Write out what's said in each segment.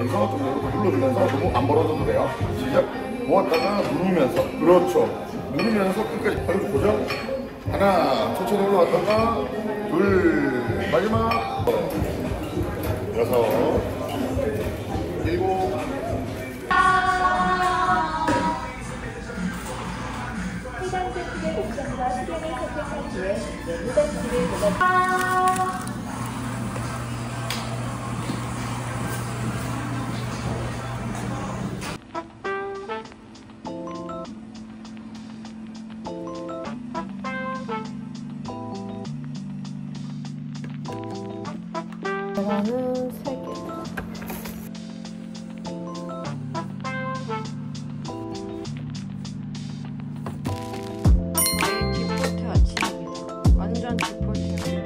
눌러주면서 좀 이렇게 눌러주면서 너무 안 벌어져도 돼요. 시작. 모았다가 누르면서 그렇죠. 누르면서 끝까지 발로 고정. 하나 천천히 올라왔다가 둘 마지막 여섯 일곱 해당 제품의 옵션과 수량을 선택한 뒤에 무단지를 눌러 계란은 3개. 저희 디폴트 아침입니다. 완전 디폴트예요.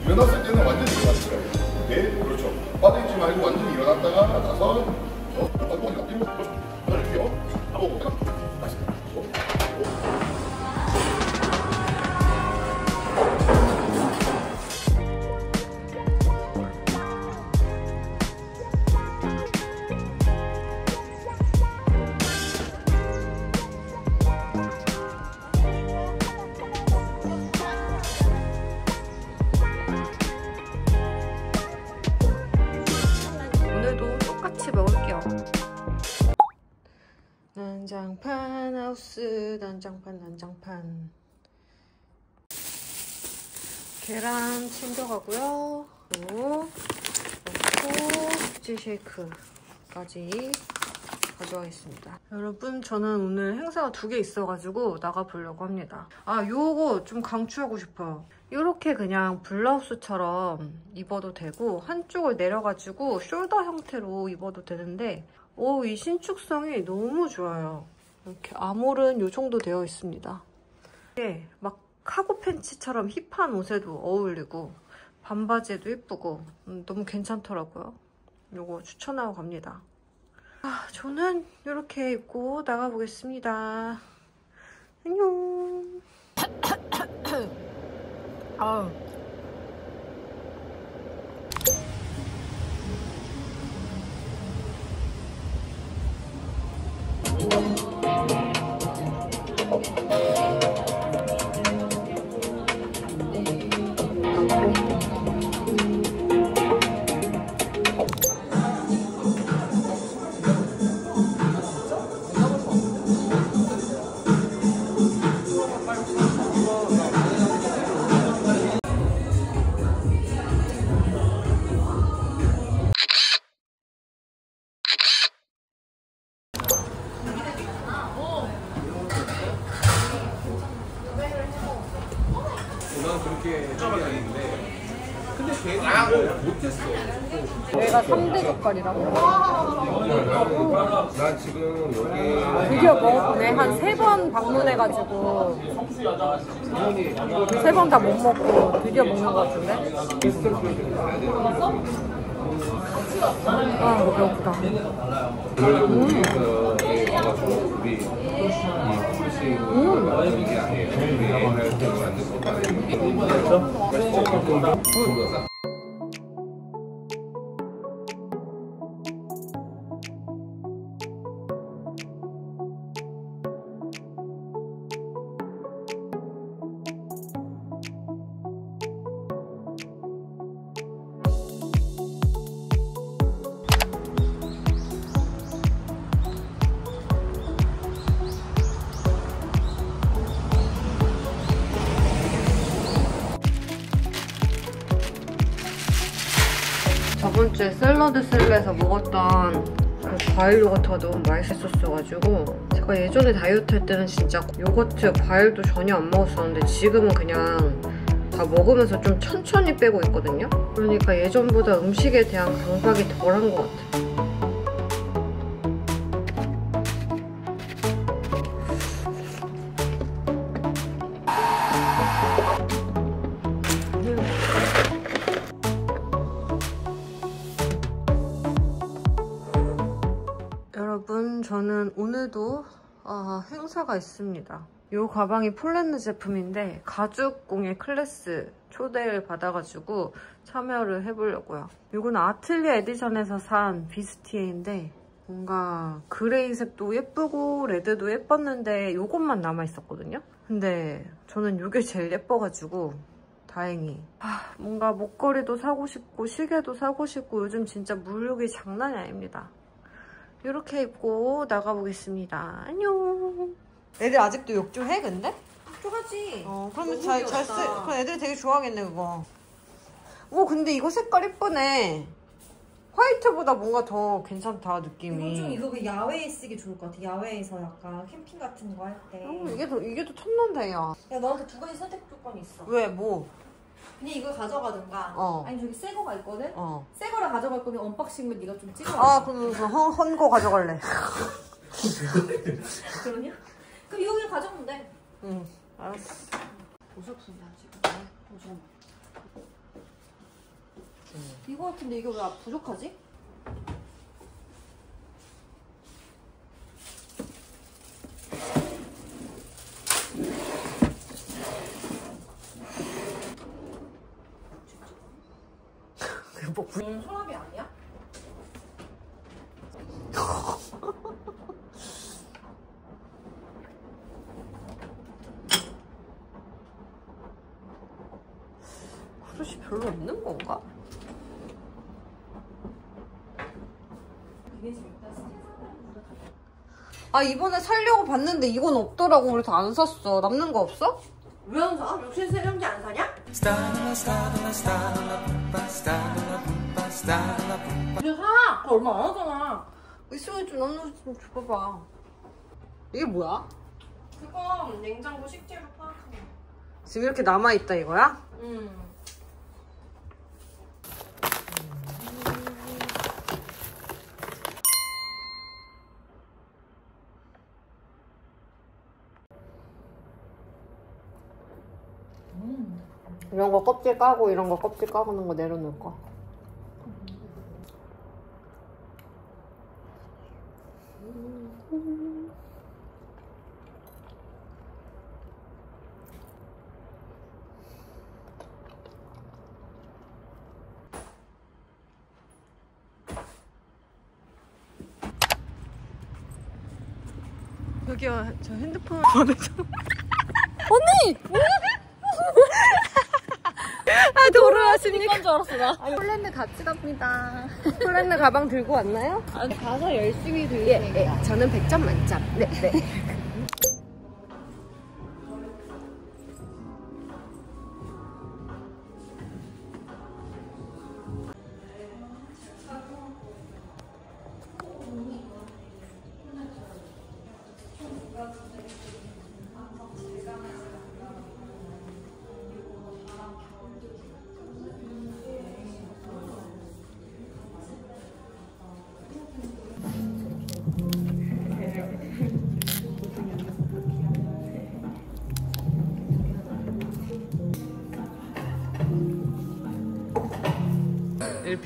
일어났을 때는 완전히 일어났을 거예요. 네, 그렇죠. 빠져있지 말고 완전히 일어났다가 나서 뒤로 이렇게요. 하고 다시. 똑같이 먹을게요. 난장판 하우스, 난장판. 계란 챙겨가고요. 그리고 넣고 치즈 쉐이크까지 가져가겠습니다. 여러분, 저는 오늘 행사가 2개 있어가지고 나가보려고 합니다. 아, 요거 좀 강추하고 싶어요. 이렇게 그냥 블라우스처럼 입어도 되고 한쪽을 내려가지고 숄더 형태로 입어도 되는데 이 신축성이 너무 좋아요. 이렇게 아몰은 요 정도 되어 있습니다. 이게 막 카고 팬츠처럼 힙한 옷에도 어울리고 반바지에도 예쁘고 너무 괜찮더라고요. 요거 추천하고 갑니다. 저는 이렇게 입고 나가보겠습니다. 안녕. 얘가 3대 족발이라고? 나 지금 여기 드디어 먹어보네. 한 3번 방문해가지고 3번 다 못 먹고 드디어 먹는 것 같은데? 아, 배고프다. 우리 와가지고 우리 이게 아니에요. 우리 할 때 만든 것도 아니고. 맛있죠? 저번 주에 샐러드 셀에서 먹었던 그 과일 요거트가 너무 맛있었어가지고 제가 예전에 다이어트 할 때는 진짜 요거트, 과일도 전혀 안 먹었었는데 지금은 그냥 다 먹으면서 좀 천천히 빼고 있거든요? 그러니까 예전보다 음식에 대한 강박이 덜한 것 같아요. 여러분, 저는 오늘도 행사가 있습니다. 이 가방이 폴란드 제품인데 가죽공예 클래스 초대를 받아가지고 참여를 해보려고요. 이건 아틀리에 에디션에서 산 비스티에인데 뭔가 그레이색도 예쁘고 레드도 예뻤는데 이것만 남아있었거든요. 근데 저는 이게 제일 예뻐가지고 다행히 뭔가 목걸이도 사고 싶고 시계도 사고 싶고 요즘 진짜 물욕이 장난이 아닙니다. 이렇게 입고 나가보겠습니다. 안녕. 애들 아직도 욕조해 근데? 좋아하지. 그러면 그럼 애들이 되게 좋아하겠네 그거. 오 근데 이거 색깔 이쁘네. 화이트보다 뭔가 더 괜찮다 느낌이. 이건 좀 이거 야외에 쓰기 좋을 것 같아. 야외에서 약간 캠핑 같은 거 할 때. 이게 더 탐난다 야. 야 너한테 두 가지 선택 조건이 있어. 왜 뭐? 그냥 이걸 가져가든가 아니 저기 새 거가 있거든? 새 거를 가져갈 거면 언박싱을 네가 좀 찍어라. 그럼 헌거 가져갈래. 그러냐? 그럼 이거 그냥 가져오면 돼. 응 알았어. 보석순이야 지금. 잠깐만. 이거 같은데 이게 왜 부족하지? 서랍이 아니야? 그릇이 별로 없는 건가? 이번에 살려고 봤는데 이건 없더라고. 그래서 안 샀어. 남는 거 없어? 왜 안 사? 욕실 세정기 안 사냐? 그래 사! 그거 얼마 안 하잖아. 있으면 좀 남는 좀 줘봐봐. 이게 뭐야? 그건 냉장고 식재료 파악하는 거. 지금 이렇게 남아있다 이거야? 이런 거 껍질 까고 이런 거 껍질 까는 거 내려놓을 거. 여기요, 저 핸드폰 보내줘. 언니! 도로하십니까? 줄 알았어 나. 폴란드 같이 갑니다. 폴란드 가방 들고 왔나요? 가서 열심히 들리니까. 저는 100점 만점. 네.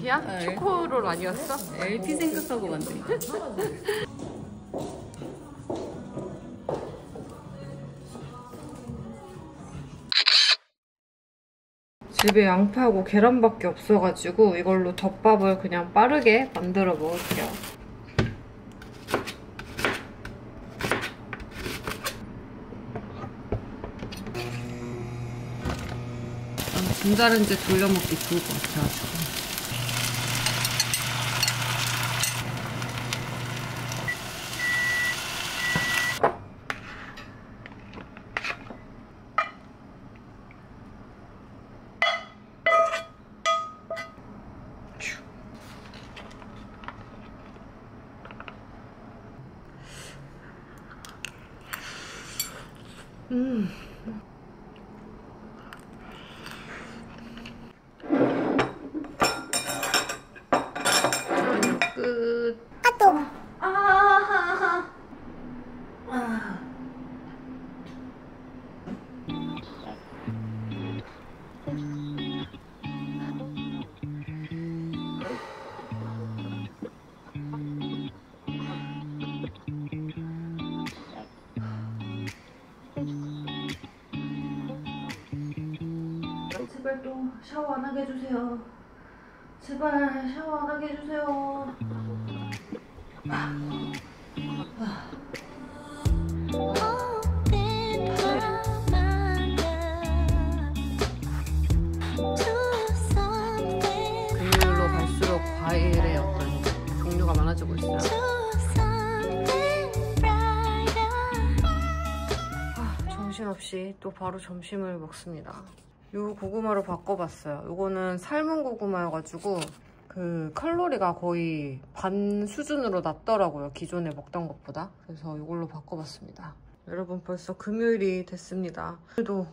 LP야? 네. 초코롤 아니었어? LP 생각하고 만든 거. 집에 양파하고 계란밖에 없어가지고 이걸로 덮밥을 그냥 빠르게 만들어 먹을게요. 전자레인지 돌려먹기 좋을 것 같아가지고. 끝. 제발 또 샤워 안 하게 해주세요. 제발 샤워 안 하게 해주세요. 금요일로 갈수록 과일의 어떤 종류가 많아지고 있어요. 정신없이 또 바로 점심을 먹습니다. 요 고구마로 바꿔봤어요. 요거는 삶은 고구마여가지고 그 칼로리가 거의 반 수준으로 낮더라고요. 기존에 먹던 것보다. 그래서 이걸로 바꿔봤습니다. 여러분 벌써 금요일이 됐습니다. 오늘도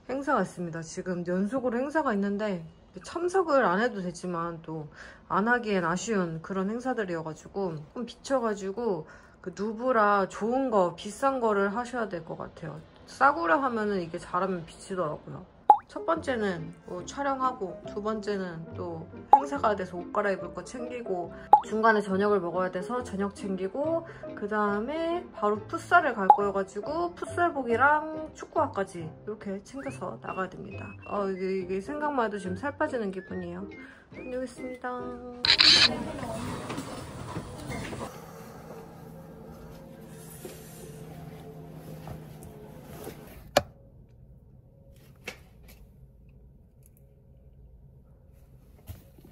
행사가 있습니다. 지금 연속으로 행사가 있는데 참석을 안 해도 되지만 또 안 하기엔 아쉬운 그런 행사들이어가지고 좀 비춰가지고 그 누브라 좋은 거 비싼 거를 하셔야 될 것 같아요. 싸구려 하면은 이게 잘하면 비치더라고요. 첫 번째는 뭐 촬영하고 두 번째는 또 행사 가야 돼서 옷 갈아입을 거 챙기고 중간에 저녁을 먹어야 돼서 저녁 챙기고 그 다음에 바로 풋살을 갈 거여가지고 풋살복이랑 축구화까지 이렇게 챙겨서 나가야 됩니다. 이게 생각만 해도 지금 살 빠지는 기분이에요. 다녀오겠습니다.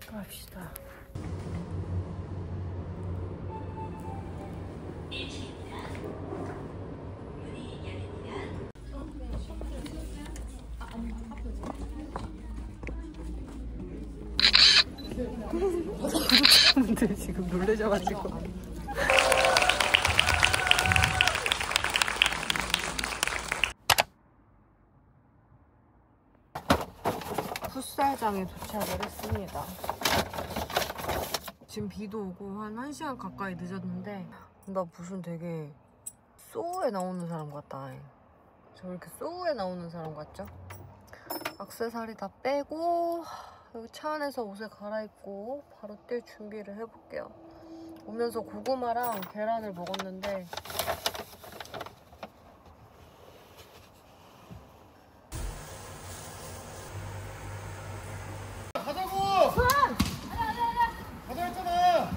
갑시다. 구독자분들 지금 놀라셔가지고. 풋살장에 도착을 했습니다. 지금 비도 오고 한 1시간 가까이 늦었는데 나 무슨 되게 소우에 나오는 사람 같다. 저 이렇게 소우에 나오는 사람 같죠? 액세서리 다 빼고 여기 차 안에서 옷을 갈아입고 바로 뛸 준비를 해볼게요. 오면서 고구마랑 계란을 먹었는데 가자고! 가자 했잖아!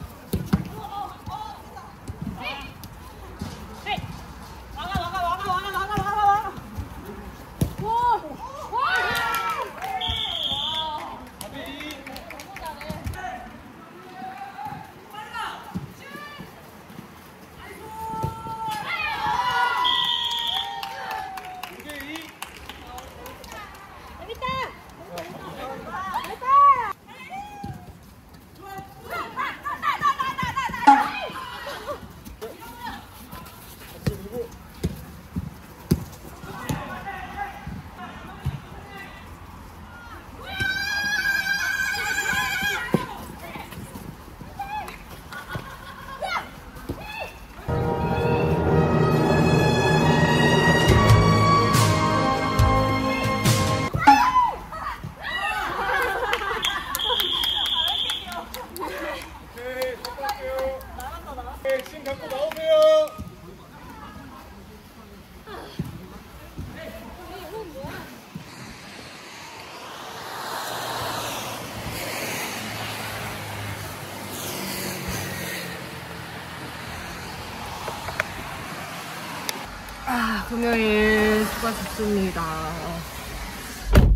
금요일 수고하셨습니다.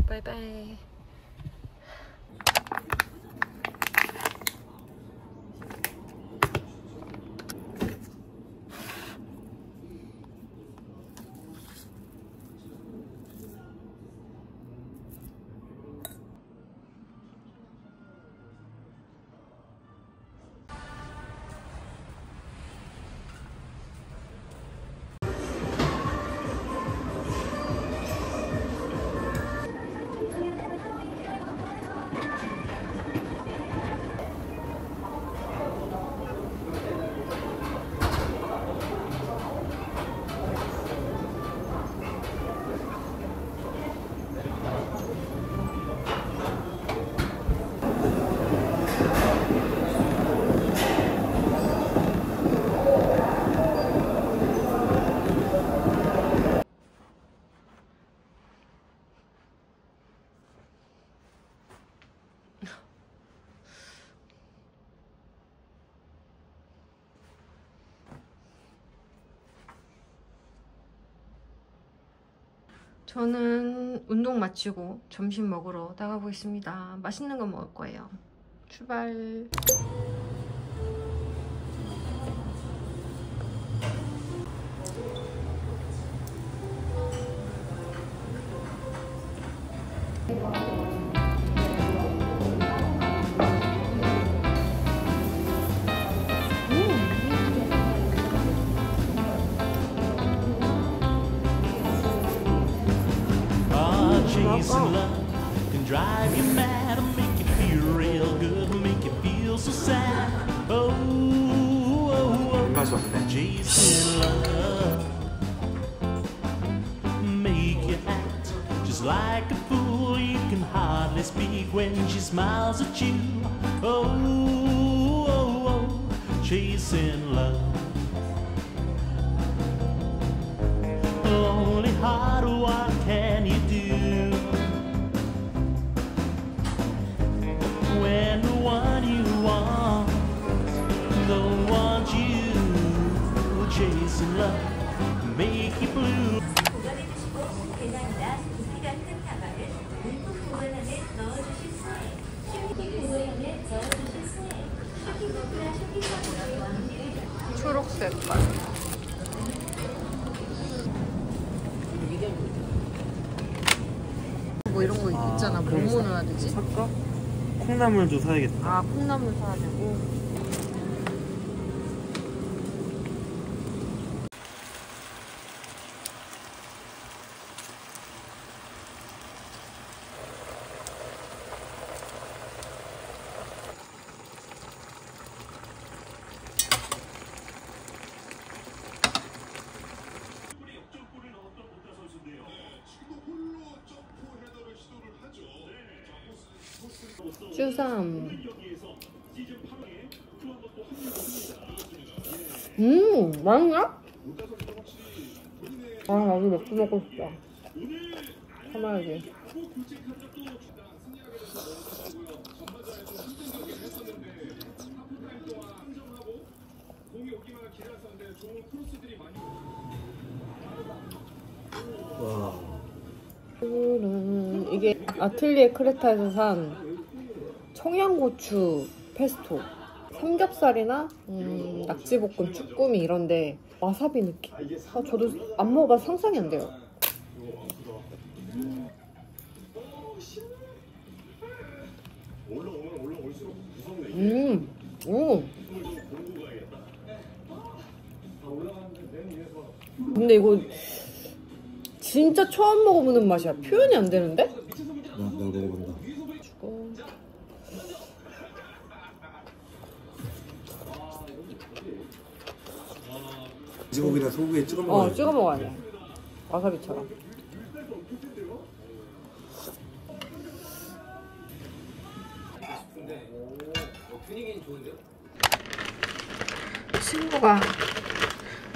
바이바이. 저는 운동 마치고 점심 먹으러 나가보겠습니다. 맛있는 거 먹을 거예요. 출발. Chasing love can drive you mad and make you feel real good, make you feel so sad. Oh, oh, oh. Chasing love make you act just like a fool. You can hardly speak when she smiles at you. Oh, oh, oh. Chasing love. Lonely heart, what can you do when the one you want don't want you? Chasing love make you blue. 초록 색깔. 뭐 이런 거 있잖아. 뭐 넣어야 되지? 살까? 콩나물도 사야겠다. 아, 콩나물 사야 되고. 쭈삼. 맛있냐? 아, 나도 맥주 먹고 싶다. 참아야지. 와. 이게 아틀리에 크레타에서 산 청양고추 페스토. 삼겹살이나 낙지볶음, 쭈꾸미 이런데 와사비 느낌. 아, 저도 안 먹어봐서 상상이 안 돼요. 근데 이거 진짜 처음 먹어보는 맛이야. 표현이 안 되는데? 내가 먹어본다. 주고. 돼지고기나 소고기에 찍어 먹어야 찍어 먹어야 돼. 와사비처럼. 친구가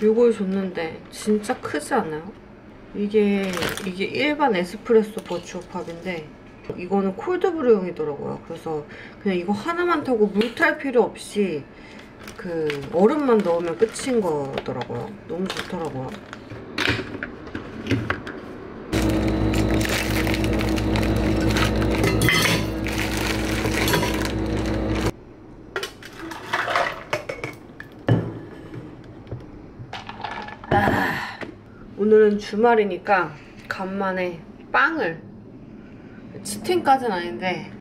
요걸 줬는데 진짜 크지 않아요? 이게 일반 에스프레소 버추어팝인데 이거는 콜드브루용이더라고요. 그래서 그냥 이거 하나만 타고 물 탈 필요 없이 그 얼음만 넣으면 끝인 거더라고요. 너무 좋더라고요. 오늘은 주말이니까 간만에 빵을, 치팅까지는 아닌데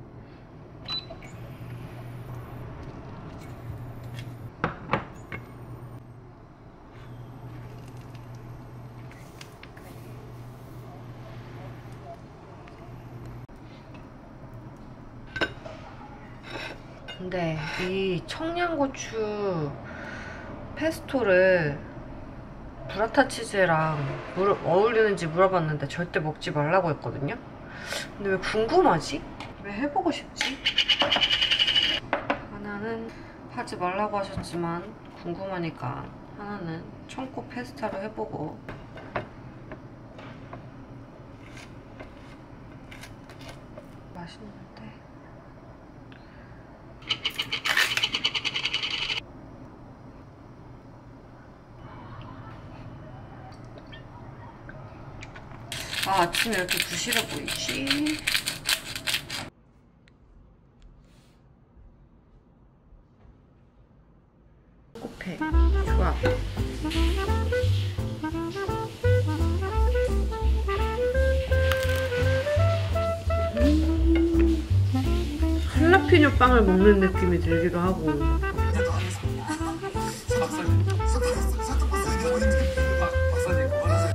근데 이 청양고추 페스토를 브라타 치즈랑 어울리는지 물어봤는데 절대 먹지 말라고 했거든요? 근데 왜 궁금하지? 왜 해보고 싶지? 하나는 하지 말라고 하셨지만 궁금하니까 하나는 청코 페스타로 해보고 맛있는데 아침에 이렇게 부실해 보이지? 코페 좋아. 할라피뇨 빵을 먹는 느낌이 들기도 하고.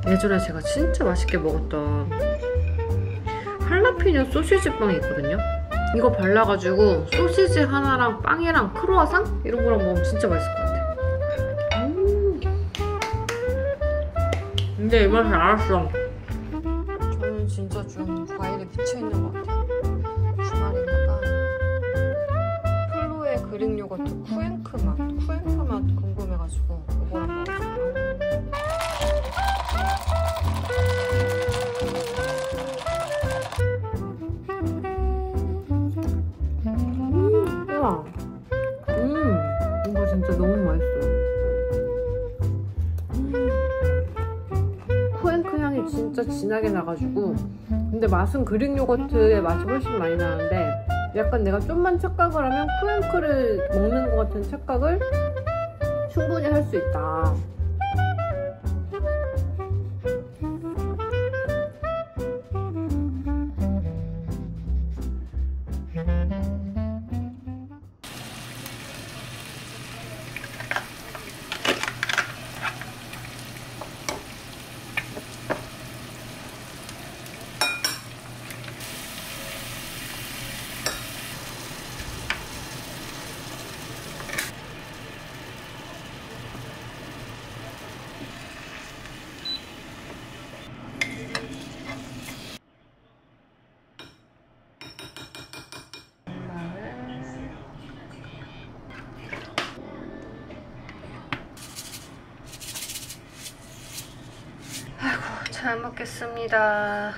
예전에 제가 진짜 맛있게 먹었던 할라피뇨 소시지 빵이 있거든요? 이거 발라가지고 소시지 하나랑 빵이랑 크로와상? 이런 거랑 먹으면 진짜 맛있을 것 같아. 근데 이 맛을 알았어. 저는 진짜 좀 과일에 미쳐있는 것 같아요. 주말이니까 플로의 그릭 요거트 쿠앤크 맛 궁금해가지고 이거랑 먹었어요. 이거 진짜 너무 맛있어요. 쿠앤크 향이 진짜 진하게 나가지고 근데 맛은 그릭 요거트의 맛이 훨씬 많이 나는데 약간 내가 좀만 착각을 하면 쿠앤크를 먹는 것 같은 착각을 충분히 할 수 있다. 잘 먹겠습니다.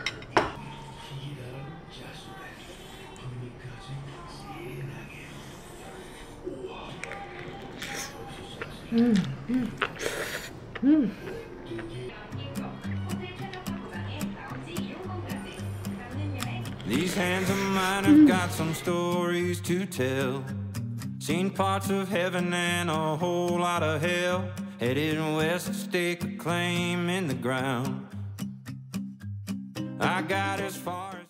These hands of mine have got some stories to tell. Seen parts of heaven and a whole lot of hell. Headed west to stake a claim in the ground. I got as far